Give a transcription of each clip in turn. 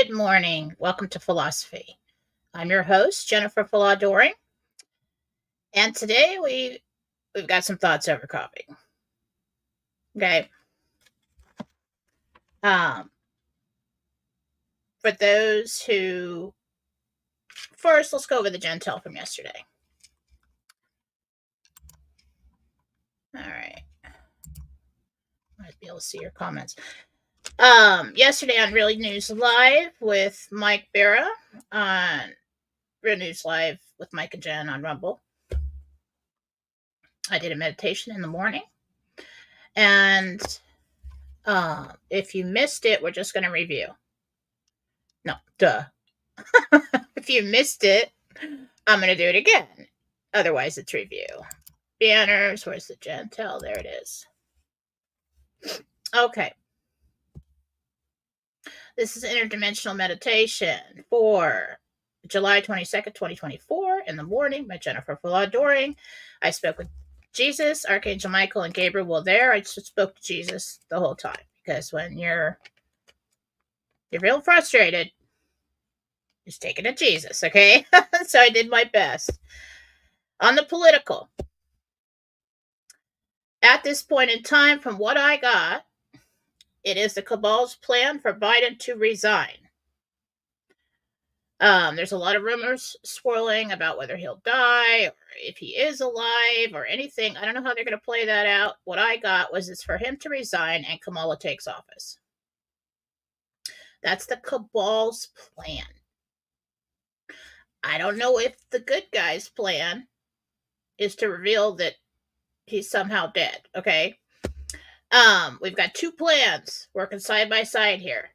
Good morning. Welcome to Fallawsophy. I'm your host, Jennifer Fallaw-Doering, and today we've got some thoughts over coffee. Okay. For those who first, let's go over the Gentel from yesterday. All right. Might be able to see your comments. Yesterday on Real News Live with Mike Barra on Real News Live with Mike and Jen on Rumble. I did a meditation in the morning. And if you missed it, we're just going to review. No, duh. If you missed it, I'm going to do it again. Otherwise, it's review. Banners, where's the Gentel? There it is. Okay. This is interdimensional meditation for July 22nd, 2024 in the morning by Jennifer Fallaw-Doering. I spoke with Jesus, Archangel Michael, and Gabriel were there. I just spoke to Jesus the whole time because when you're real frustrated, just take it to Jesus, okay? So I did my best. On the political, at this point in time, from what I got, it is the cabal's plan for Biden to resign. There's a lot of rumors swirling about whether he'll die or if he is alive or anything. I don't know how they're going to play that out. What I got was it's for him to resign and Kamala takes office. That's the cabal's plan. I don't know if the good guy's plan is to reveal that he's somehow dead, okay? We've got two plans working side by side here.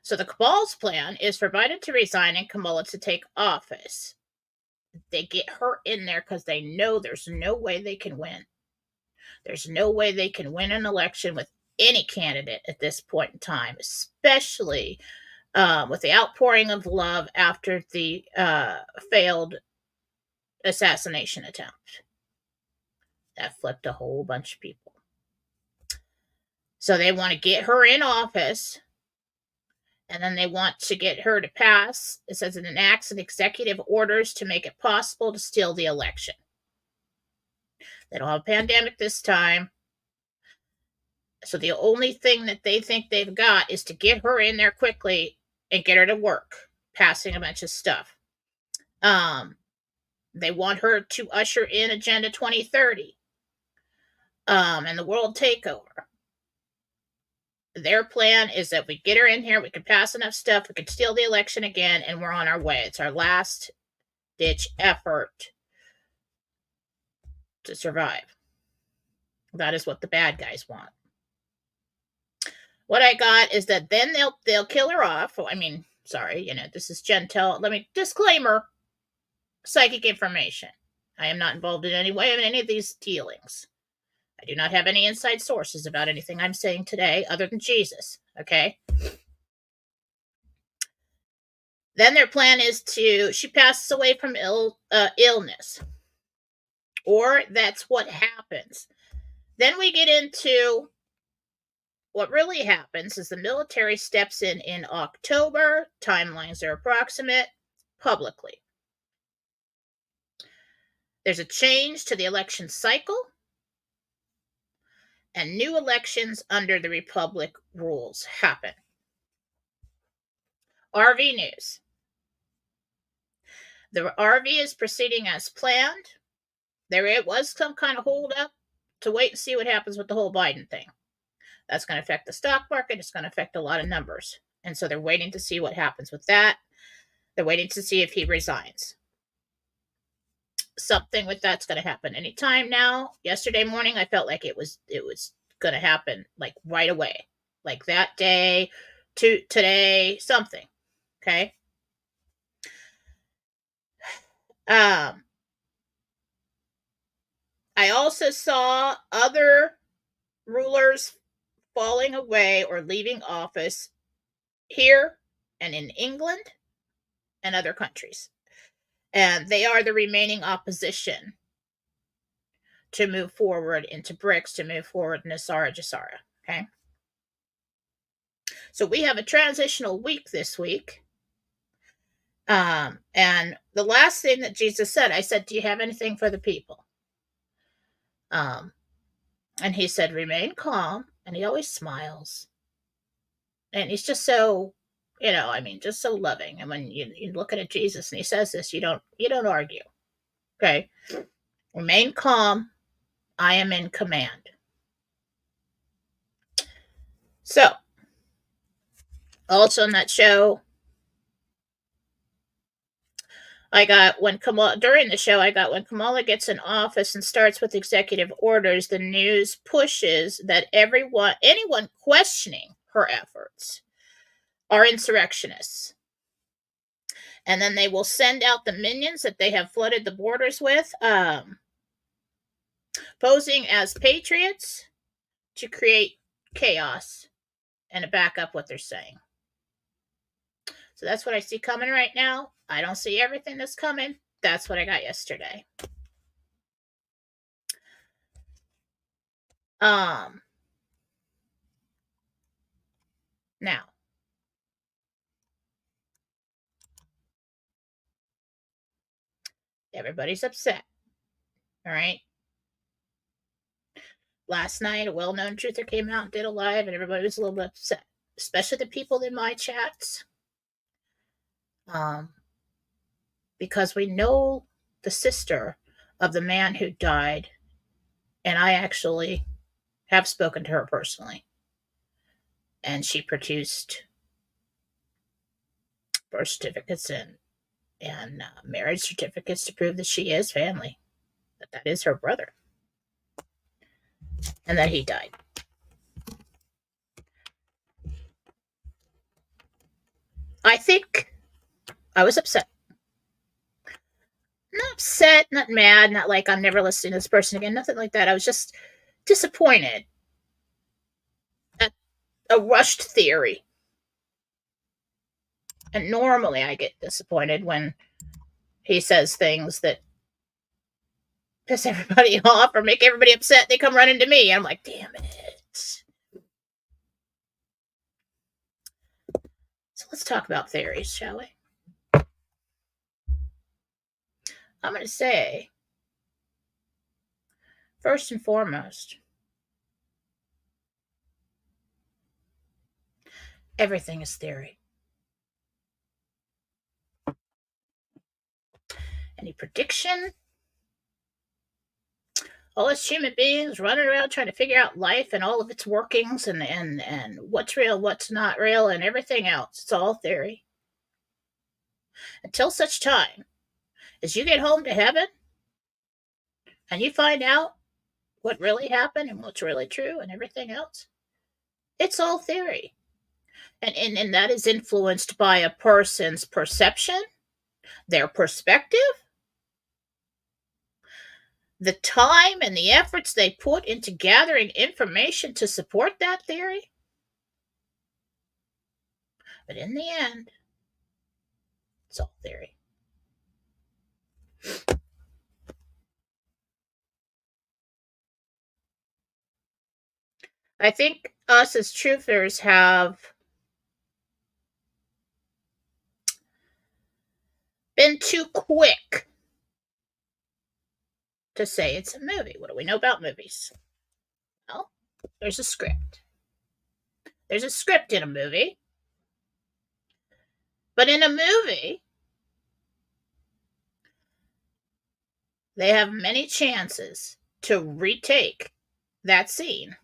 So the cabal's plan is for Biden to resign and Kamala to take office. They get her in there because they know there's no way they can win. There's no way they can win an election with any candidate at this point in time, especially with the outpouring of love after the failed assassination attempt. That flipped a whole bunch of people. So they want to get her in office, and then they want to get her to pass, it says, it enacts an executive orders to make it possible to steal the election. They don't have a pandemic this time. So the only thing that they think they've got is to get her in there quickly and get her to work, passing a bunch of stuff. They want her to usher in Agenda 2030 and the world takeover. Their plan is that we get her in here, we can pass enough stuff, we can steal the election again, and we're on our way. It's our last ditch effort to survive. That is what the bad guys want. What I got is that then they'll kill her off. I mean, sorry, this is Gentel. Let me disclaimer: psychic information. I am not involved in any way in any of these dealings. I do not have any inside sources about anything I'm saying today other than Jesus, okay? Then their plan is she passes away from illness. Or that's what happens. Then we get into what really happens is the military steps in October. Timelines are approximate publicly. There's a change to the election cycle. And new elections under the Republic rules happen. RV news. The RV is proceeding as planned. There was some kind of hold up to wait and see what happens with the whole Biden thing. That's going to affect the stock market. It's going to affect a lot of numbers. And so they're waiting to see what happens with that. They're waiting to see if he resigns. Something with that's going to happen anytime now. Yesterday morning, I felt like it was going to happen like right away, like that day to today, something. Okay. I also saw other rulers falling away or leaving office here and in England and other countries. And they are the remaining opposition to move forward into BRICS, to move forward in Asara Jasara. Okay. So we have a transitional week this week. And the last thing that Jesus said, I said, do you have anything for the people? And he said, remain calm. And he always smiles. And he's just so, just so loving. And when you're looking at Jesus and he says this, you don't argue. Okay. Remain calm. I am in command. So, also in that show, during the show, when Kamala gets in office and starts with executive orders, the news pushes that anyone questioning her efforts are insurrectionists. And then they will send out the minions that they have flooded the borders with, posing as patriots to create chaos and to back up what they're saying. So that's what I see coming right now. I don't see everything that's coming. That's what I got yesterday. Now, everybody's upset. All right. Last night, a well-known truther came out and did a live, and everybody was a little bit upset, especially the people in my chats. Because we know the sister of the man who died, and I actually have spoken to her personally. And she produced birth certificates and marriage certificates to prove that she is family, that is her brother, and that he died. I think I was upset. Not upset, not mad, not like I'm never listening to this person again, nothing like that. I was just disappointed at a rushed theory. And normally I get disappointed when he says things that piss everybody off or make everybody upset. They come running to me. I'm like, damn it. So let's talk about theories, shall we? I'm going to say, first and foremost, everything is theory. Any prediction? All us human beings running around trying to figure out life and all of its workings and what's real, what's not real, and everything else. It's all theory. Until such time as you get home to heaven and you find out what really happened and what's really true and everything else, it's all theory. And that is influenced by a person's perception, their perspective, the time and the efforts they put into gathering information to support that theory. But in the end, it's all theory. I think us as truthers have been too quick to say it's a movie. What do we know about movies? Well, there's a script. There's a script in a movie. But in a movie, they have many chances to retake that scene.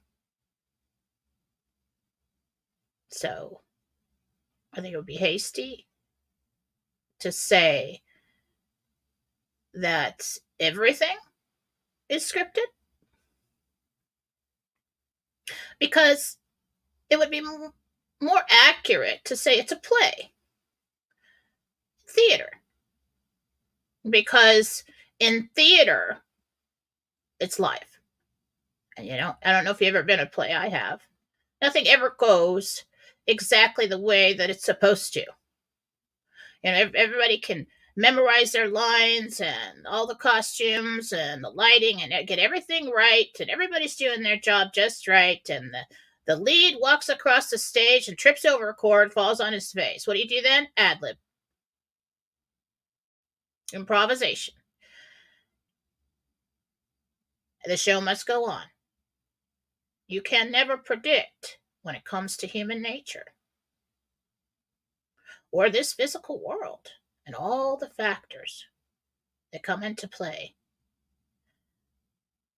So I think it would be hasty to say that everything is scripted, because it would be more accurate to say it's a play, theater, because in theater it's live. And I don't know if you've ever been to a play. I have. Nothing ever goes exactly the way that it's supposed to. Everybody can memorize their lines and all the costumes and the lighting and get everything right, and everybody's doing their job just right, and The lead walks across the stage and trips over a cord, falls on his face. What do you do then? Ad-lib. Improvisation. The show must go on. You can never predict when it comes to human nature or this physical world and all the factors that come into play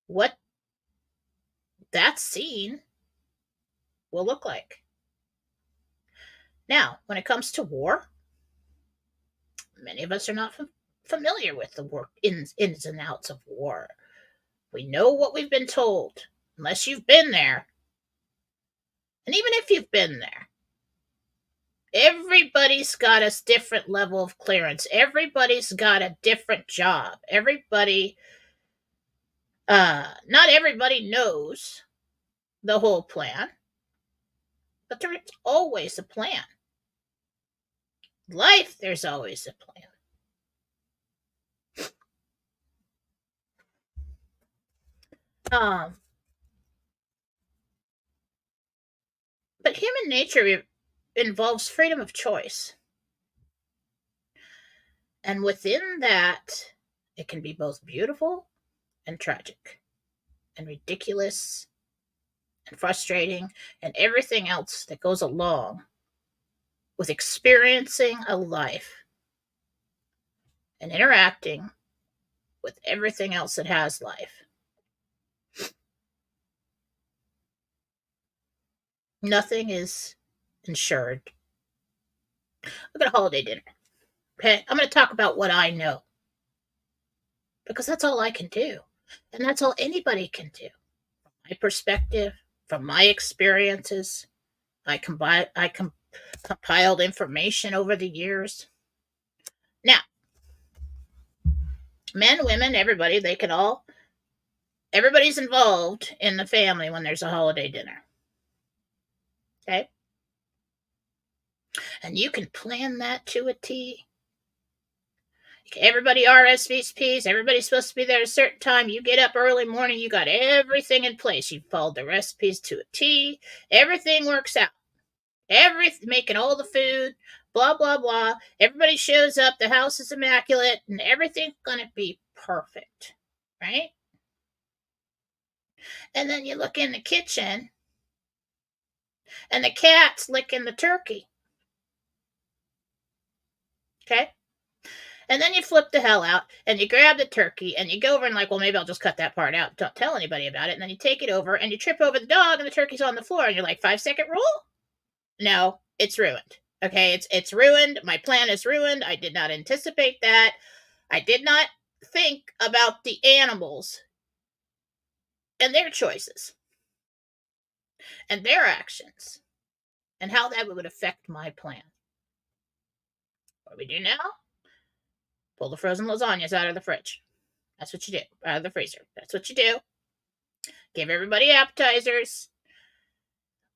what that scene will look like. Now, when it comes to war, many of us are not familiar with the ins and outs of war. We know what we've been told, unless you've been there. And even if you've been there, everybody's got a different level of clearance. Everybody's got a different job. Not everybody knows the whole plan, but there's always a plan. Life, there's always a plan. But human nature involves freedom of choice. And within that, it can be both beautiful and tragic and ridiculous and frustrating and everything else that goes along with experiencing a life and interacting with everything else that has life. Nothing is ensured. Look at a holiday dinner. Okay, I'm going to talk about what I know because that's all I can do, and that's all anybody can do. From my perspective, from my experiences, I compiled information over the years. Now, men, women, everybody, everybody's involved in the family when there's a holiday dinner. Okay? And you can plan that to a T. Everybody RSVPs. Everybody's supposed to be there at a certain time. You get up early morning. You got everything in place. You followed the recipes to a T. Everything works out. Making all the food. Blah, blah, blah. Everybody shows up. The house is immaculate. And everything's going to be perfect. Right? And then you look in the kitchen. And the cat's licking the turkey. Okay? And then you flip the hell out and you grab the turkey and you go over and well, maybe I'll just cut that part out. Don't tell anybody about it. And then you take it over and you trip over the dog and the turkey's on the floor and you're like, 5-second rule? No, it's ruined. Okay, it's ruined. My plan is ruined. I did not anticipate that. I did not think about the animals and their choices and their actions and how that would affect my plan. What do we do now? Pull the frozen lasagnas out of the fridge. That's what you do. Out of the freezer. That's what you do. Give everybody appetizers.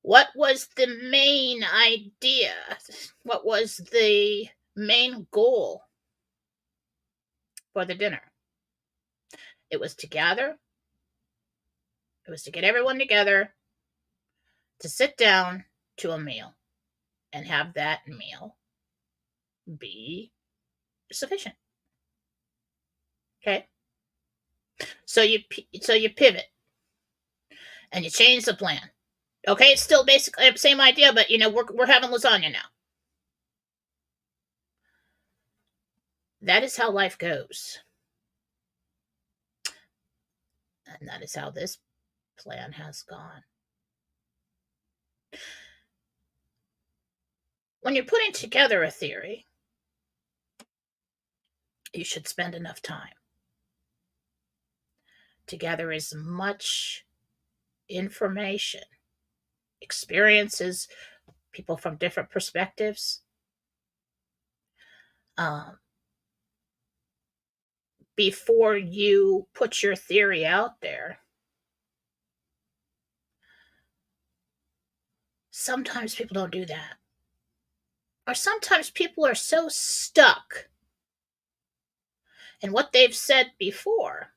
What was the main idea? What was the main goal for the dinner? It was to gather. It was to get everyone together to sit down to a meal and have that meal be sufficient. Okay? So you pivot and you change the plan. Okay, it's still basically the same idea, but we're having lasagna now. That is how life goes. And that is how this plan has gone. When you're putting together a theory, you should spend enough time to gather as much information, experiences, people from different perspectives, before you put your theory out there. Sometimes people don't do that. Or sometimes people are so stuck in what they've said before,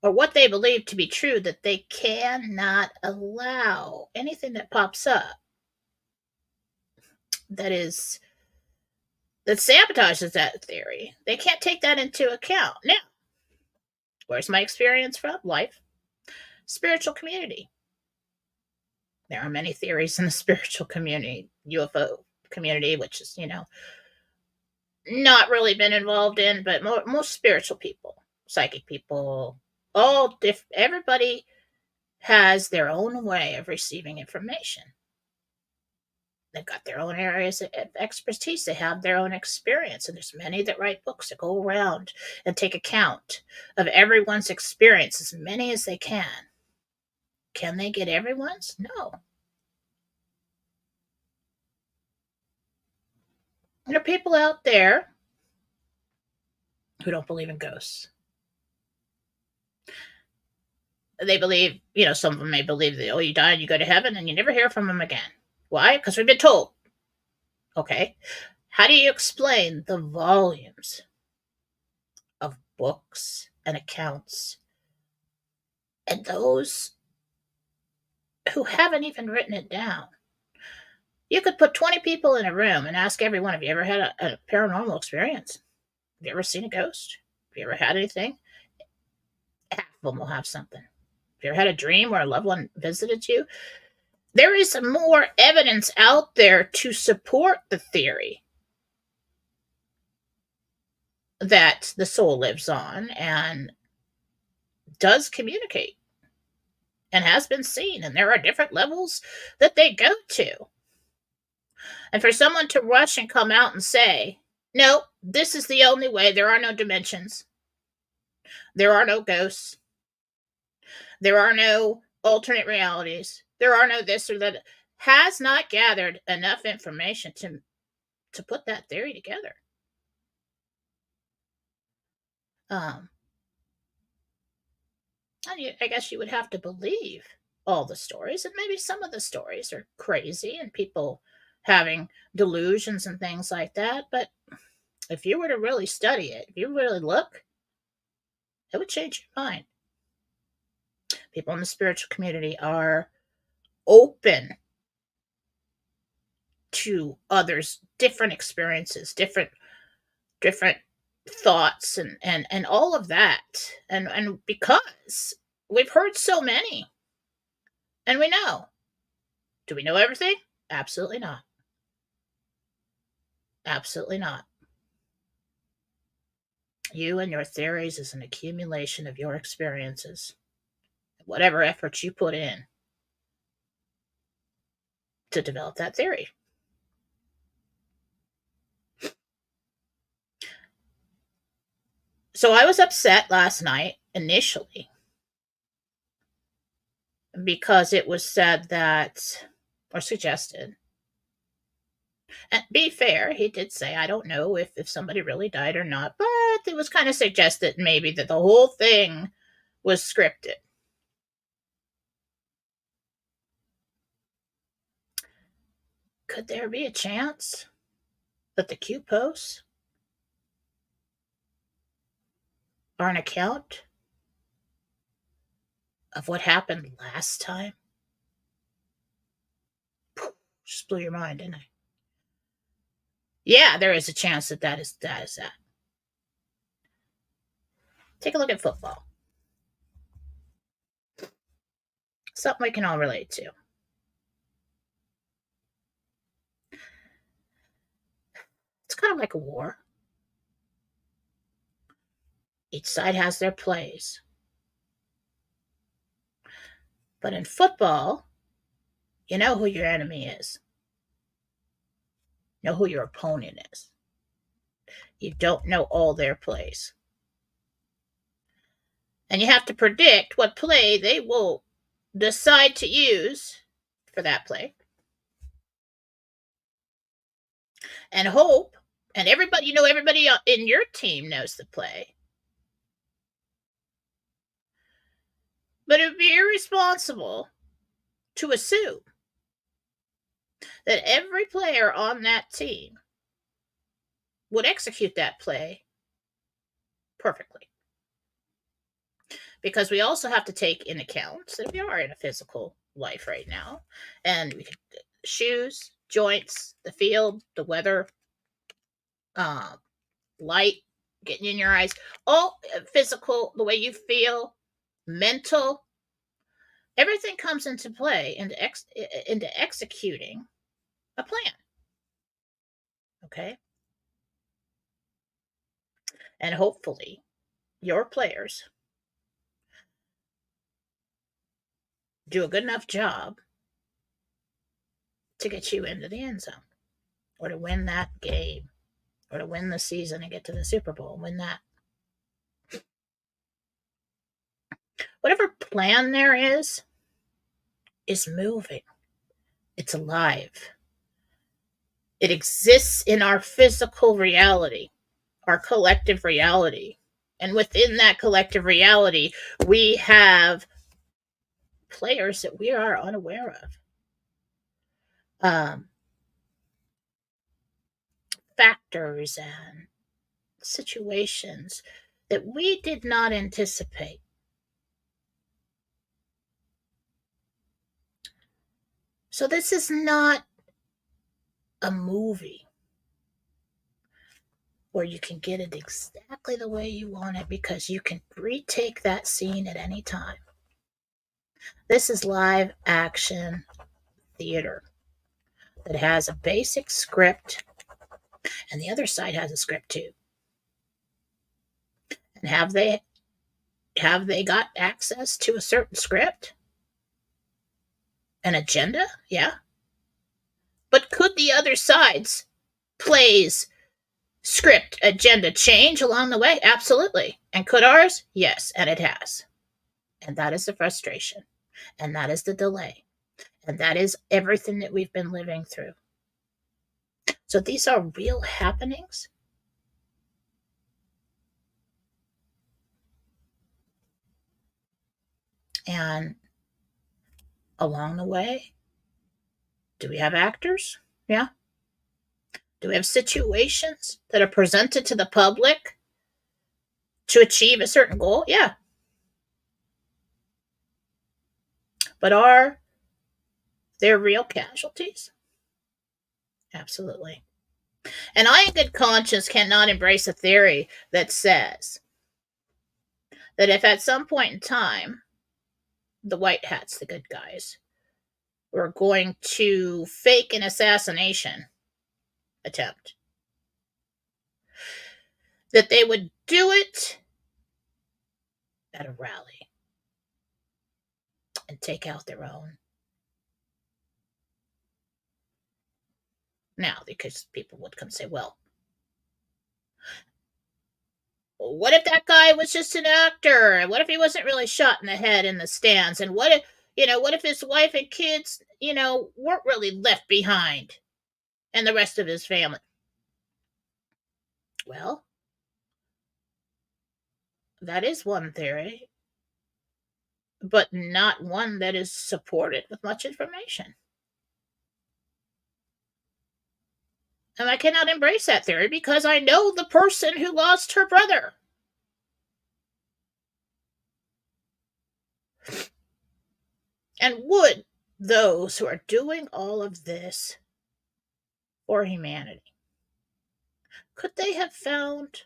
or what they believe to be true, that they cannot allow anything that pops up that sabotages that theory. They can't take that into account. Now, where's my experience from? Life. Spiritual community. There are many theories in the spiritual community, UFO community, which is, not really been involved in, but most spiritual people, psychic people, everybody has their own way of receiving information. They've got their own areas of expertise. They have their own experience. And there's many that write books that go around and take account of everyone's experience, as many as they can. Can they get everyone's? No. There are people out there who don't believe in ghosts. They believe, some of them may believe that, you die and you go to heaven and you never hear from them again. Why? Because we've been told. Okay. How do you explain the volumes of books and accounts and those who haven't even written it down? You could put 20 people in a room and ask everyone, have you ever had a paranormal experience? Have you ever seen a ghost? Have you ever had anything? Half of them will have something. Have you ever had a dream where a loved one visited you? There is more evidence out there to support the theory that the soul lives on and does communicate and has been seen. And there are different levels that they go to. And for someone to rush and come out and say, no, this is the only way. There are no dimensions. There are no ghosts. There are no alternate realities. There are no this or that. Has not gathered enough information to put that theory together. I guess you would have to believe all the stories, and maybe some of the stories are crazy and people having delusions and things like that. But if you were to really study it, if you really look, it would change your mind. People in the spiritual community are open to others, different experiences, different thoughts, and all of that. And because we've heard so many, and we know. Do we know everything? Absolutely not. Absolutely not. You and your theories is an accumulation of your experiences, whatever efforts you put in to develop that theory. So I was upset last night initially because it was said that, or suggested, and be fair, he did say, I don't know if somebody really died or not, but it was kind of suggested maybe that the whole thing was scripted. Could there be a chance that the Q posts are an account of what happened last time? Just blew your mind, didn't I? Yeah, there is a chance that is that. Take a look at football. Something we can all relate to. It's kind of like a war. Each side has their plays. But in football, you know who your enemy is. You know who your opponent is. You don't know all their plays. And you have to predict what play they will decide to use for that play. And hope, and everybody, everybody in your team knows the play. But it would be irresponsible to assume that every player on that team would execute that play perfectly. because we also have to take in account that we are in a physical life right now, and we could, shoes, joints, the field, the weather, uh, light getting in your eyes, all physical, the way you feel, mental, everything comes into play into executing a plan. Okay, and hopefully your players do a good enough job to get you into the end zone, or to win that game, or to win the season and get to the Super Bowl and win that. Whatever plan there is moving. It's alive. It exists in our physical reality, our collective reality. And within that collective reality, we have players that we are unaware of. Factors and situations that we did not anticipate. So this is not a movie where you can get it exactly the way you want it because you can retake that scene at any time. This is live action theater that has a basic script, and the other side has a script too. And have they got access to a certain script? An agenda? Yeah. But could the other side's plays, script, agenda change along the way? Absolutely. And could ours? Yes, and it has. And that is the frustration. And that is the delay. And that is everything that we've been living through. So these are real happenings. And along the way, do we have actors? Yeah. Do we have situations that are presented to the public to achieve a certain goal? Yeah. But are there real casualties? Absolutely. And I, in good conscience, cannot embrace a theory that says that if at some point in time the white hats, the good guys, were going to fake an assassination attempt, that they would do it at a rally and take out their own. Now, because people would come and say, well, what if that guy was just an actor? And what if he wasn't really shot in the head in the stands? And what if his wife and kids, weren't really left behind and the rest of his family? Well, that is one theory, but not one that is supported with much information. And I cannot embrace that theory because I know the person who lost her brother. And would those who are doing all of this for humanity, could they have found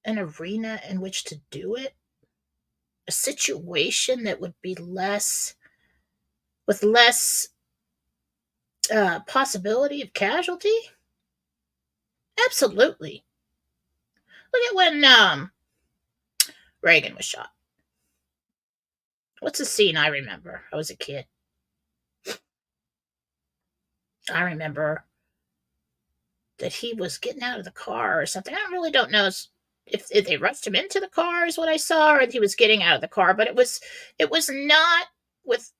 an arena in which to do it? A situation that would be less, with less possibility of casualty? Absolutely. Look at when Reagan was shot. What's the scene I remember? I was a kid. I remember that he was getting out of the car or something. I don't know if they rushed him into the car is what I saw, or he was getting out of the car, but it was not with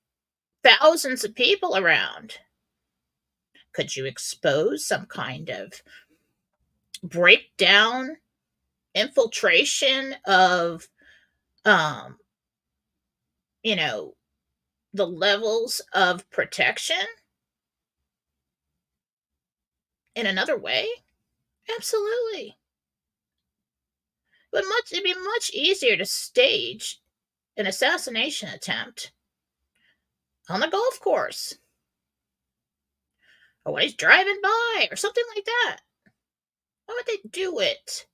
thousands of people around. Could you expose some kind of breakdown, infiltration of you know, the levels of protection in another way? Absolutely. But it'd be much easier to stage an assassination attempt on the golf course, or when he's driving by, or something like that. Why would they do it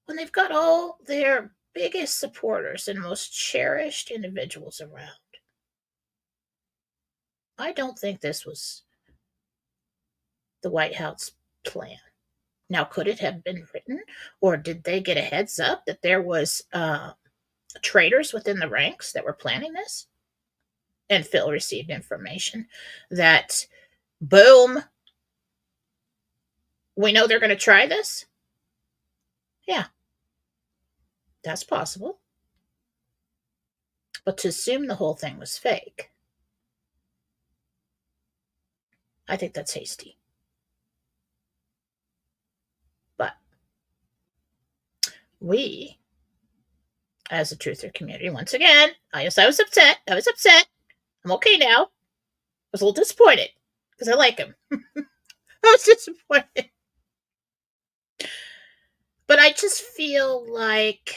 when they've got all their biggest supporters and most cherished individuals around? I don't think this was the White House plan. Now, could it have been written, or did they get a heads up that there was traitors within the ranks that were planning this? And Phil received information that, boom, we know they're going to try this? Yeah, that's possible. But to assume the whole thing was fake, I think that's hasty. But we, as a truther community, once again, I was upset. I'm okay now. I was a little disappointed because I like him. I was disappointed. But I just feel like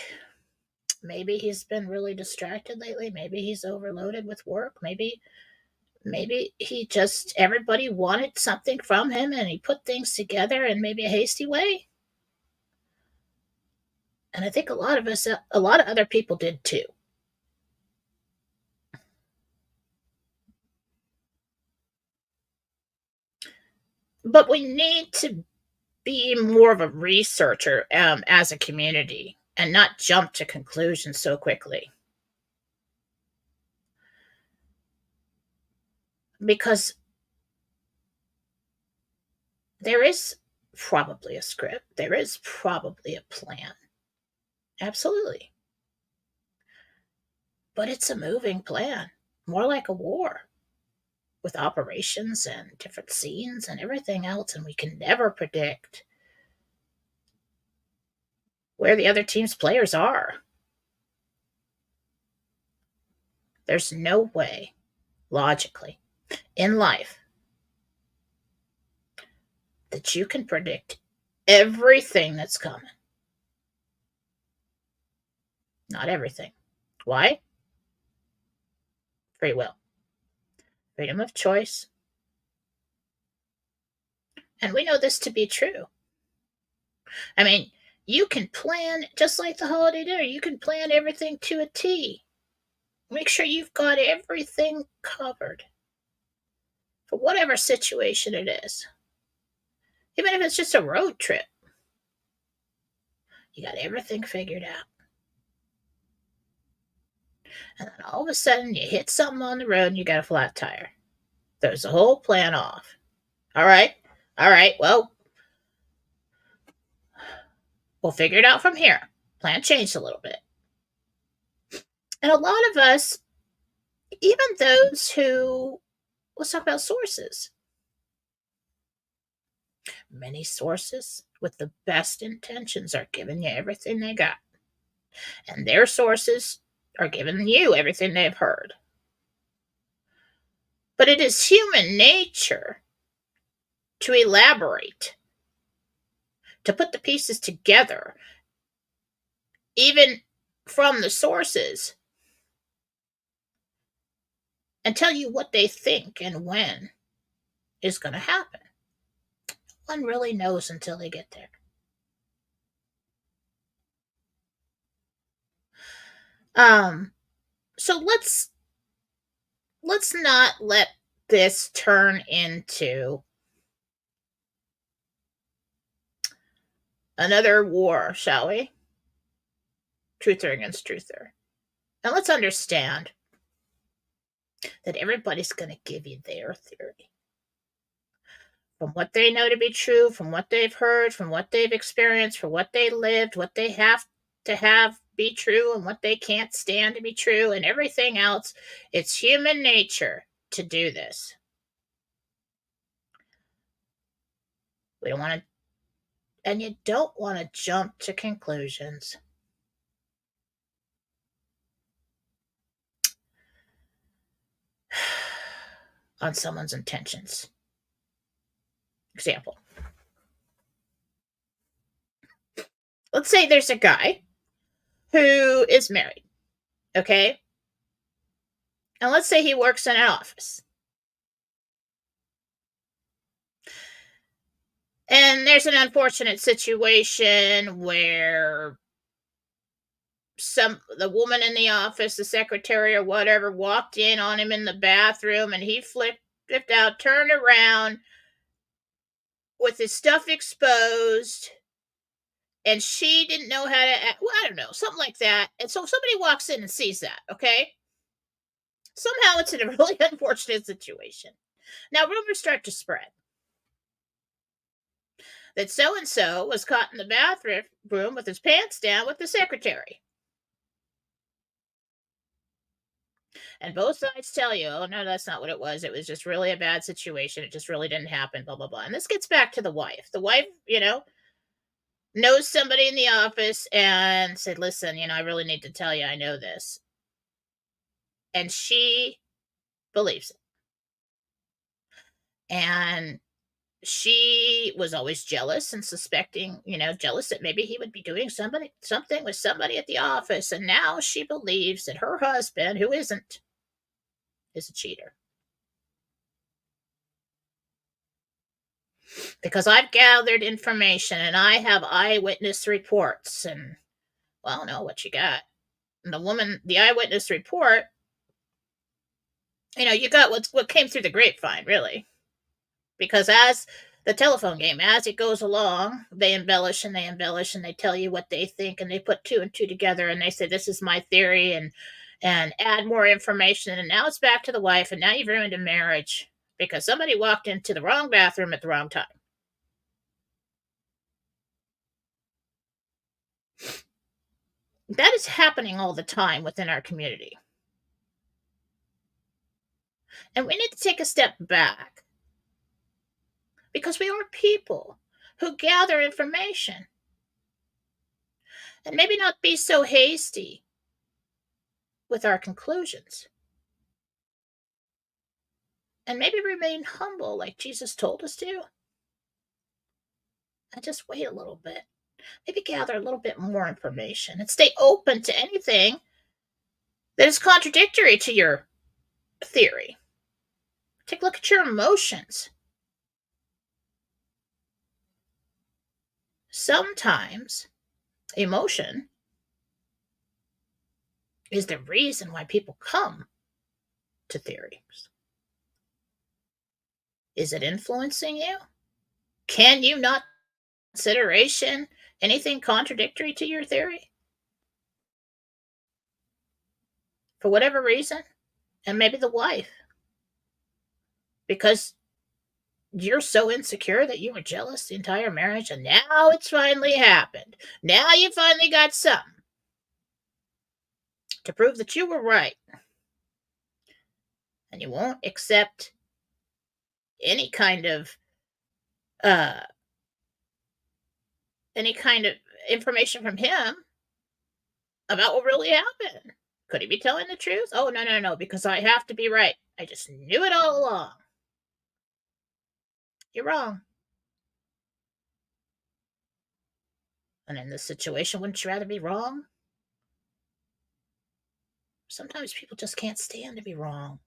maybe he's been really distracted lately. Maybe he's overloaded with work. Maybe he just, everybody wanted something from him and he put things together in maybe a hasty way. And I think a lot of other people did too. But we need to be more of a researcher as a community and not jump to conclusions so quickly. Because there is probably a script, there is probably a plan. Absolutely. But it's a moving plan, more like a war, with operations and different scenes and everything else, and we can never predict where the other team's players are. There's no way, logically, in life, that you can predict everything that's coming. Not everything. Why? Free will, freedom of choice. And we know this to be true. I mean, you can plan, just like the holiday dinner, you can plan everything to a T. Make sure you've got everything covered for whatever situation it is. Even if it's just a road trip, you got everything figured out. And then all of a sudden, you hit something on the road and you got a flat tire. Throws the whole plan off. All right, well, we'll figure it out from here. Plan changed a little bit. And a lot of us, even those who, let's talk about sources. Many sources with the best intentions are giving you everything they got. And their sources are giving you everything they've heard. But it is human nature to elaborate, to put the pieces together, even from the sources, and tell you what they think and when is going to happen. One really knows until they get there. So let's not let this turn into another war, shall we? Truther against truther. And let's understand that everybody's going to give you their theory. From what they know to be true, from what they've heard, from what they've experienced, from what they lived, what they have to have be true, and what they can't stand to be true, and everything else. It's human nature to do this. We don't want to, and you don't want to jump to conclusions. On someone's intentions. Example. Let's say there's a guy who is married, okay? And let's say he works in an office. And there's an unfortunate situation where the woman in the office, the secretary or whatever, walked in on him in the bathroom and he flipped out, turned around with his stuff exposed, and she didn't know how to act. Well, I don't know, something like that. And so somebody walks in and sees that, okay? Somehow it's in a really unfortunate situation. Now rumors start to spread that so and so was caught in the bathroom with his pants down with the secretary. And both sides tell you, oh, no, that's not what it was. It was just really a bad situation. It just really didn't happen, blah, blah, blah. And this gets back to the wife. The wife, knows somebody in the office and said, listen, I really need to tell you, I know this. And she believes it. And she was always jealous and suspecting, jealous that maybe he would be doing something with somebody at the office. And now she believes that her husband, who isn't, is a cheater. Because I've gathered information and I have eyewitness reports. And, well, no, what you got? And the eyewitness report, you got what came through the grapevine, really. Because as the telephone game, as it goes along, they embellish and they embellish and they tell you what they think and they put two and two together and they say, this is my theory, and add more information. And now it's back to the wife, and now you've ruined a marriage because somebody walked into the wrong bathroom at the wrong time. That is happening all the time within our community. And we need to take a step back because we are people who gather information and maybe not be so hasty with our conclusions. And maybe remain humble like Jesus told us to. And just wait a little bit. Maybe gather a little bit more information and stay open to anything that is contradictory to your theory. Take a look at your emotions. Sometimes emotion is the reason why people come to theories. Is it influencing you? Can you not consideration anything contradictory to your theory? For whatever reason? And maybe the wife. Because you're so insecure that you were jealous the entire marriage, and now it's finally happened. Now you finally got something to prove that you were right. And you won't accept any kind of information from him about what really happened. Could he be telling the truth? Oh, no, because I have to be right. I just knew it all along. You're wrong. And in this situation, wouldn't you rather be wrong? Sometimes people just can't stand to be wrong.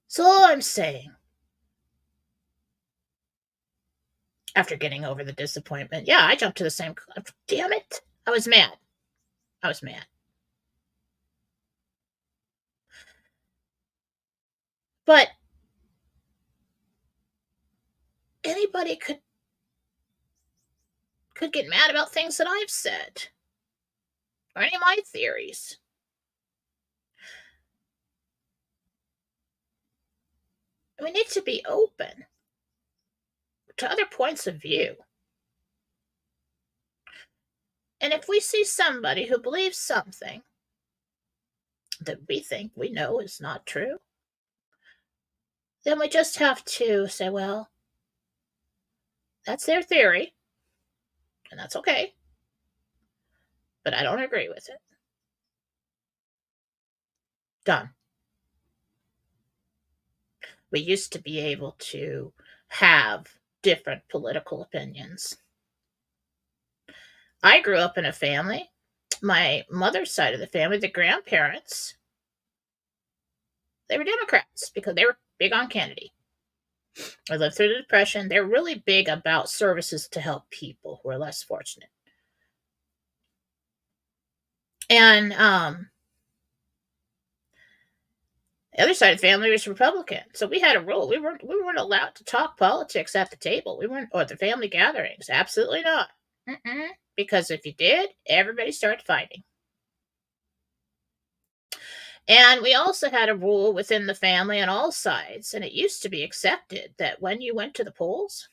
So all I'm saying, after getting over the disappointment, yeah, I jumped to the same. Damn it. I was mad. But anybody could get mad about things that I've said or any of my theories. We need to be open to other points of view. And if we see somebody who believes something that we think we know is not true, then we just have to say, well, that's their theory, and that's okay, but I don't agree with it. Done. We used to be able to have different political opinions. I grew up in a family, my mother's side of the family, the grandparents, they were Democrats because they were big on Kennedy. I lived through the Depression. They're really big about services to help people who are less fortunate. And the other side of the family was Republican. So we had a rule. We weren't allowed to talk politics at the table. We weren't, or at the family gatherings. Absolutely not. Because if you did, everybody started fighting. And we also had a rule within the family on all sides, and it used to be accepted that when you went to the polls,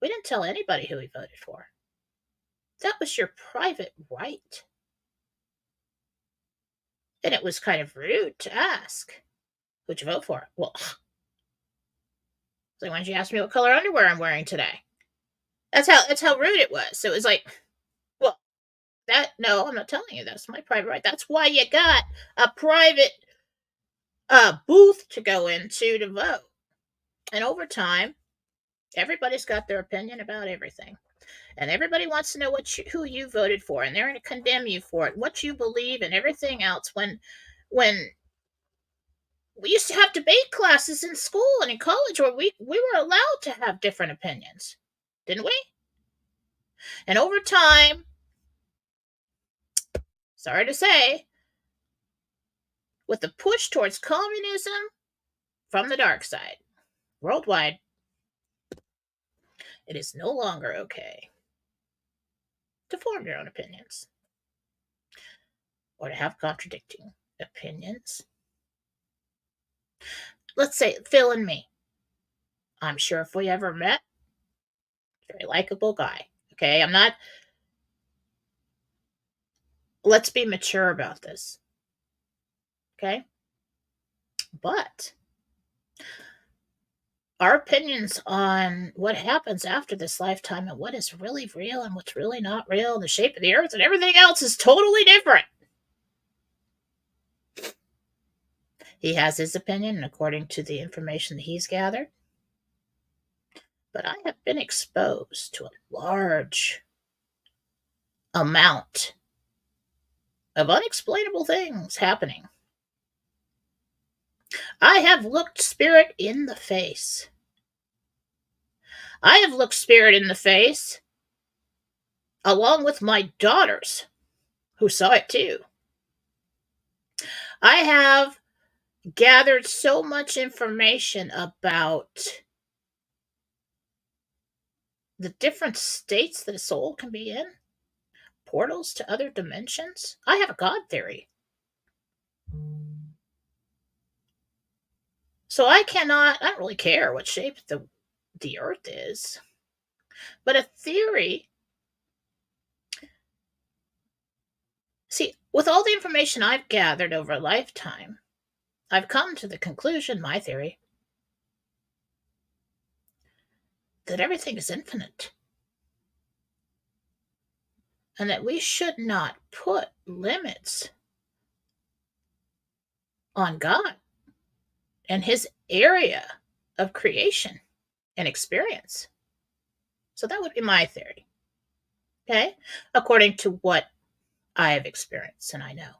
we didn't tell anybody who we voted for. That was your private right. And it was kind of rude to ask, who'd you vote for? Well, like, why don't you ask me what color underwear I'm wearing today? That's how rude it was. So it was like, well, no, I'm not telling you. That's my private right. That's why you got a private booth to go into to vote. And over time, everybody's got their opinion about everything. And everybody wants to know who you voted for, and they're going to condemn you for it, what you believe, and everything else. When we used to have debate classes in school and in college where we were allowed to have different opinions, didn't we? And over time, sorry to say, with the push towards communism from the dark side worldwide, it is no longer okay to form your own opinions or to have contradicting opinions. Let's say Phil and me. I'm sure if we ever met, very likable guy. Okay, let's be mature about this. Okay? But our opinions on what happens after this lifetime and what is really real and what's really not real, and the shape of the earth and everything else is totally different. He has his opinion according to the information that he's gathered. But I have been exposed to a large amount of unexplainable things happening. I have looked spirit in the face. I have looked spirit in the face along with my daughters who saw it too. I have gathered so much information about the different states that a soul can be in, portals to other dimensions. I have a God theory. So I don't really care what shape the earth is. But a theory, see, with all the information I've gathered over a lifetime, I've come to the conclusion, my theory, that everything is infinite. And that we should not put limits on God and his area of creation and experience. So that would be my theory. Okay? According to what I have experienced and I know.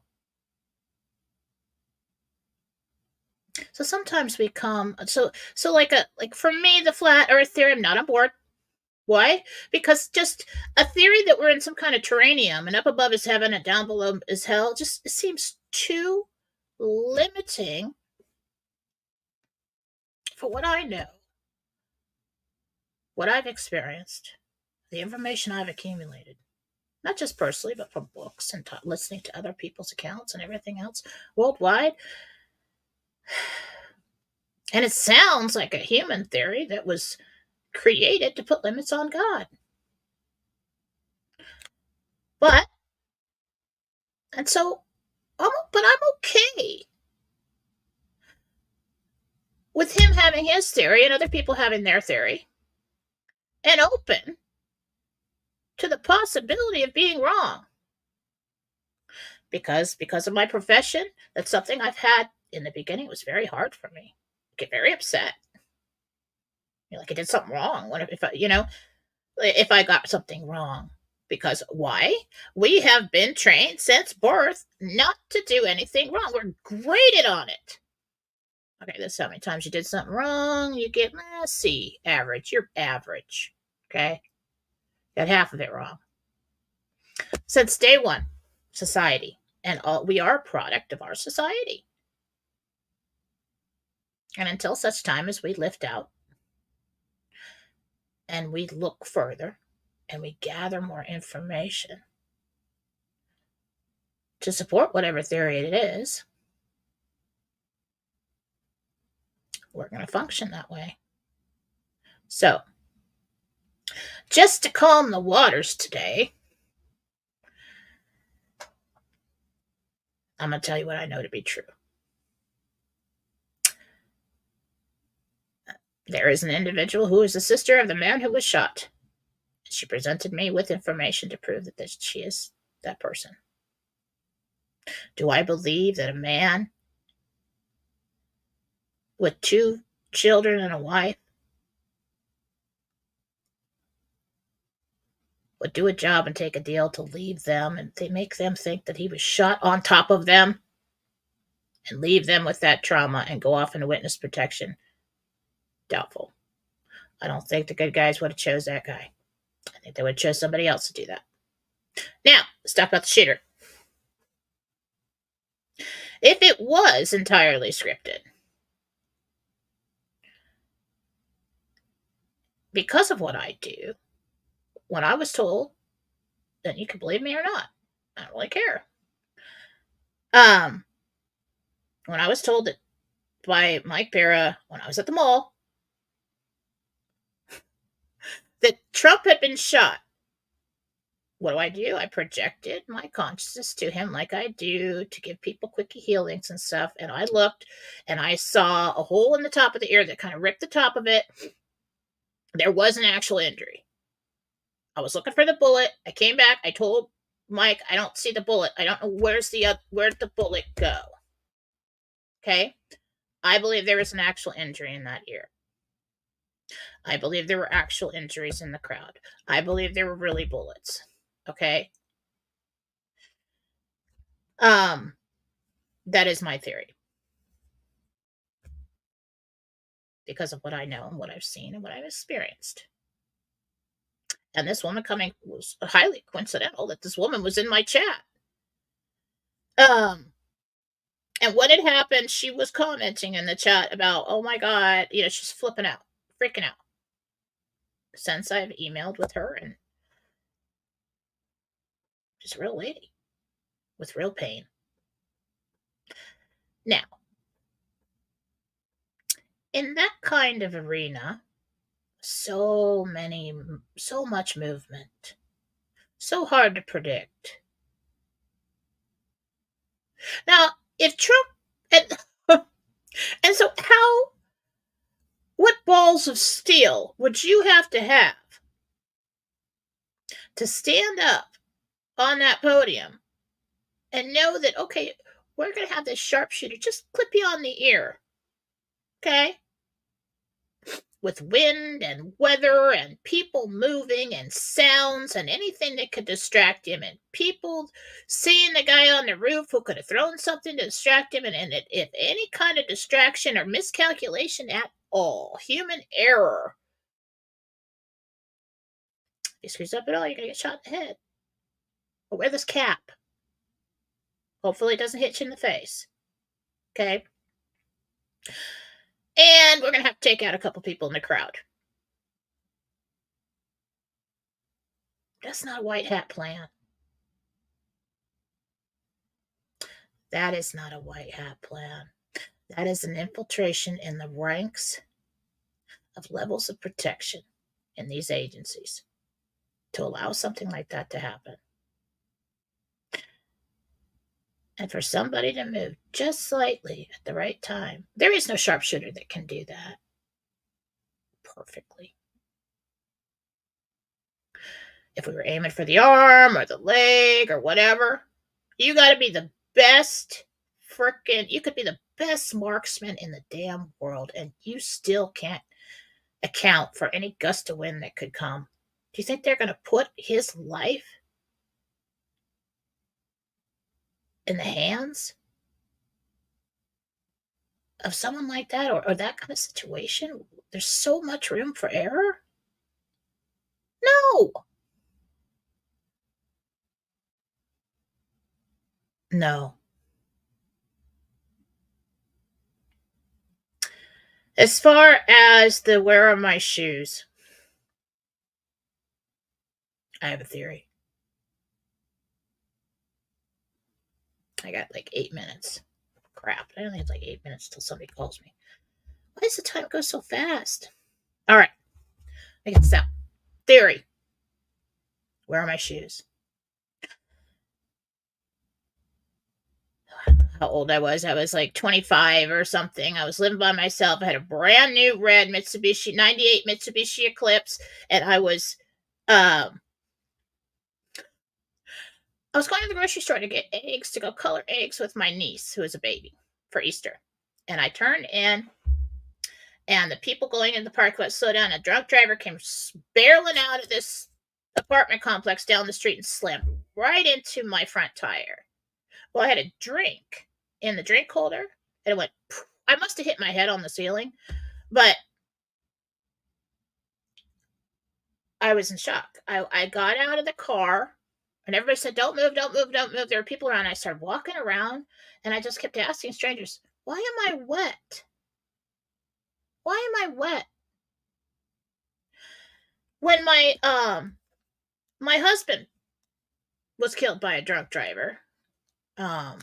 So sometimes we come so like for me, the flat earth theory, I'm not on board. Why? Because just a theory that we're in some kind of terranium and up above is heaven and down below is hell just seems too limiting for what I know, what I've experienced, the information I've accumulated. Not just personally, but from books and listening to other people's accounts and everything else worldwide. And it sounds like a human theory that was created to put limits on God. But I'm okay with him having his theory and other people having their theory, and open to the possibility of being wrong. Because of my profession, that's something I've had in the beginning. It was very hard for me. I get very upset. Like I did something wrong. What if if I got something wrong? Because why? We have been trained since birth not to do anything wrong. We're graded on it. Okay, this is how many times you did something wrong. You get, C, average. You're average. Okay? Got half of it wrong. Since day one, society. And we are a product of our society. And until such time as we lift out and we look further and we gather more information to support whatever theory it is, we're going to function that way. So, just to calm the waters today, I'm going to tell you what I know to be true. There is an individual who is the sister of the man who was shot. She presented me with information to prove that she is that person. Do I believe that a man with 2 children and a wife would do a job and take a deal to leave them, and they make them think that he was shot on top of them and leave them with that trauma and go off into witness protection? Doubtful. I don't think the good guys would have chose that guy. I think they would have chose somebody else to do that. Now, let's talk about the shooter. If it was entirely scripted, because of what I do, when I was told, then you can believe me or not, I don't really care. When I was told that by Mike Barra when I was at the mall that Trump had been shot, what do? I projected my consciousness to him like I do to give people quickie healings and stuff. And I looked and I saw a hole in the top of the ear that kind of ripped the top of it. There was an actual injury. I was looking for the bullet. I came back. I told Mike, I don't see the bullet. I don't know where'd the bullet go. Okay. I believe there was an actual injury in that ear. I believe there were actual injuries in the crowd. I believe there were really bullets. Okay. That is my theory. Because of what I know and what I've seen and what I've experienced. And this woman coming was highly coincidental that this woman was in my chat. And what had happened, she was commenting in the chat about, oh my God, she's flipping out, freaking out. Since I've emailed with her, and she's a real lady with real pain. Now, in that kind of arena, so much movement, so hard to predict. Now, if Trump, and so what balls of steel would you have to stand up on that podium and know that, okay, we're going to have this sharpshooter just clip you on the ear, okay? With wind and weather and people moving and sounds and anything that could distract him, and people seeing the guy on the roof who could have thrown something to distract him, and if any kind of distraction or miscalculation at all, human error, if he screws up at all, you're going to get shot in the head. Or wear this cap. Hopefully it doesn't hit you in the face. Okay? And we're going to have to take out a couple people in the crowd. That's not a white hat plan. That is not a white hat plan. That is an infiltration in the ranks of levels of protection in these agencies to allow something like that to happen. And for somebody to move just slightly at the right time, there is no sharpshooter that can do that perfectly. If we were aiming for the arm or the leg or whatever, you got to be the best you could be the best marksman in the damn world, and you still can't account for any gust of wind that could come. Do you think they're going to put his life in the hands of someone like that, or that kind of situation? There's so much room for error. No, no. As far as the where are my shoes, I have a theory. I got like 8 minutes. Crap, I only have like 8 minutes till somebody calls me. Why does the time go so fast? All right, I get this out. Theory. Where are my shoes? How old I was like 25 or something. I was living by myself. I had a brand new red Mitsubishi 98 Mitsubishi Eclipse, and I was going to the grocery store to get eggs to go color eggs with my niece, who is a baby, for Easter. And I turned in, and the people going in the park lot slowed down. A drunk driver came barreling out of this apartment complex down the street and slammed right into my front tire. Well, I had a drink in the drink holder, and it went. I must have hit my head on the ceiling, but I was in shock. I got out of the car, and everybody said, "Don't move, don't move, don't move." There were people around. I started walking around, and I just kept asking strangers, "Why am I wet? Why am I wet?" When my husband was killed by a drunk driver, um,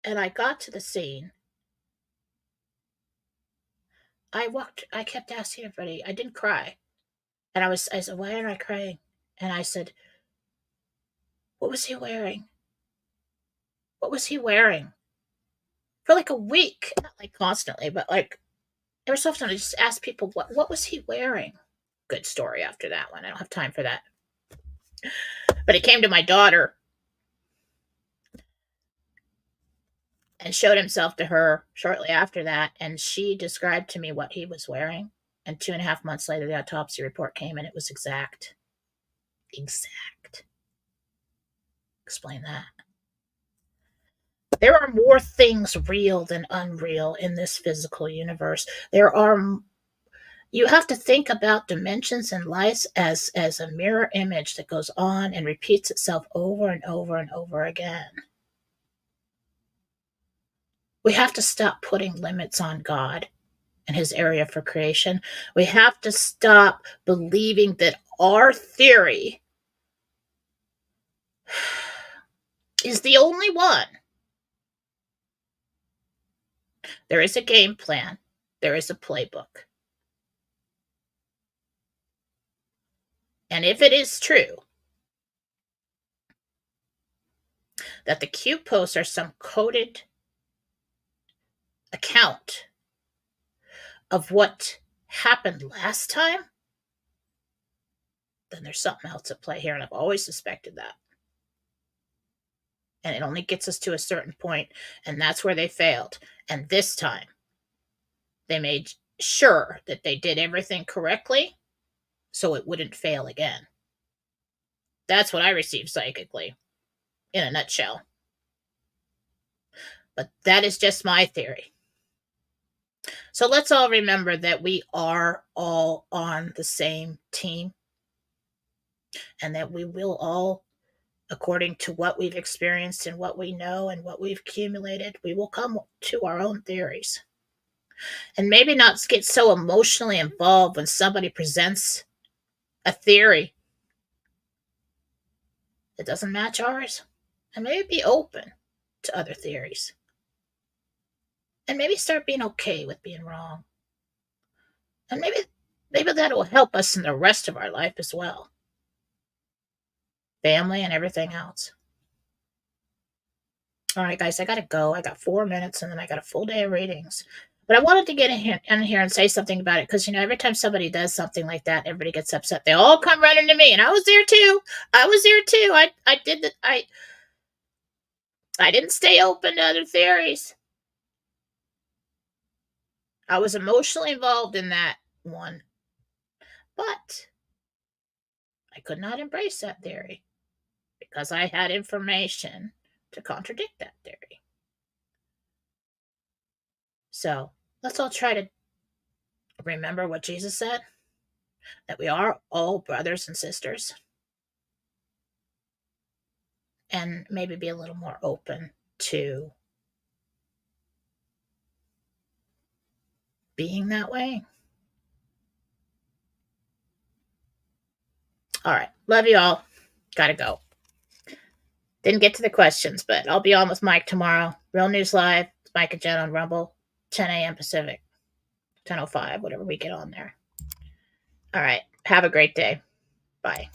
and I got to the scene, I kept asking everybody. I didn't cry, and I said, "Why am I crying?" And I said, "What was he wearing? What was he wearing?" For like a week, not like constantly, but like every so often I just ask people, what was he wearing? Good story after that one. I don't have time for that. But he came to my daughter and showed himself to her shortly after that, and she described to me what he was wearing. And 2.5 months later, the autopsy report came, and it was exact. Exact. Explain that. There are more things real than unreal in this physical universe. You have to think about dimensions and life as a mirror image that goes on and repeats itself over and over and over again. We have to stop putting limits on God and his area for creation. We have to stop believing that our theory is the only one. There is a game plan, there is a playbook. And if it is true that the Q posts are some coded account of what happened last time, then there's something else at play here. And I've always suspected that. And it only gets us to a certain point, and that's where they failed. And this time, they made sure that they did everything correctly so it wouldn't fail again. That's what I received psychically, in a nutshell. But that is just my theory. So let's all remember that we are all on the same team, and that we will all, according to what we've experienced and what we know and what we've accumulated, we will come to our own theories. And maybe not get so emotionally involved when somebody presents a theory that doesn't match ours, and maybe be open to other theories, and maybe start being okay with being wrong. And maybe that will help us in the rest of our life as well, family and everything else. All right, guys, I gotta go. I got 4 minutes, and then I got a full day of readings. But I wanted to get in here and say something about it, because every time somebody does something like that, everybody gets upset. They all come running to me, and I was there too. I did that. I didn't stay open to other theories. I was emotionally involved in that one, but I could not embrace that theory because I had information to contradict that theory. So let's all try to remember what Jesus said, that we are all brothers and sisters, and maybe be a little more open to being that way. All right. Love you all. Gotta go. Didn't get to the questions, but I'll be on with Mike tomorrow. Real News Live. It's Mike and Jen on Rumble. 10 a.m. Pacific. 10:05, whatever we get on there. All right. Have a great day. Bye.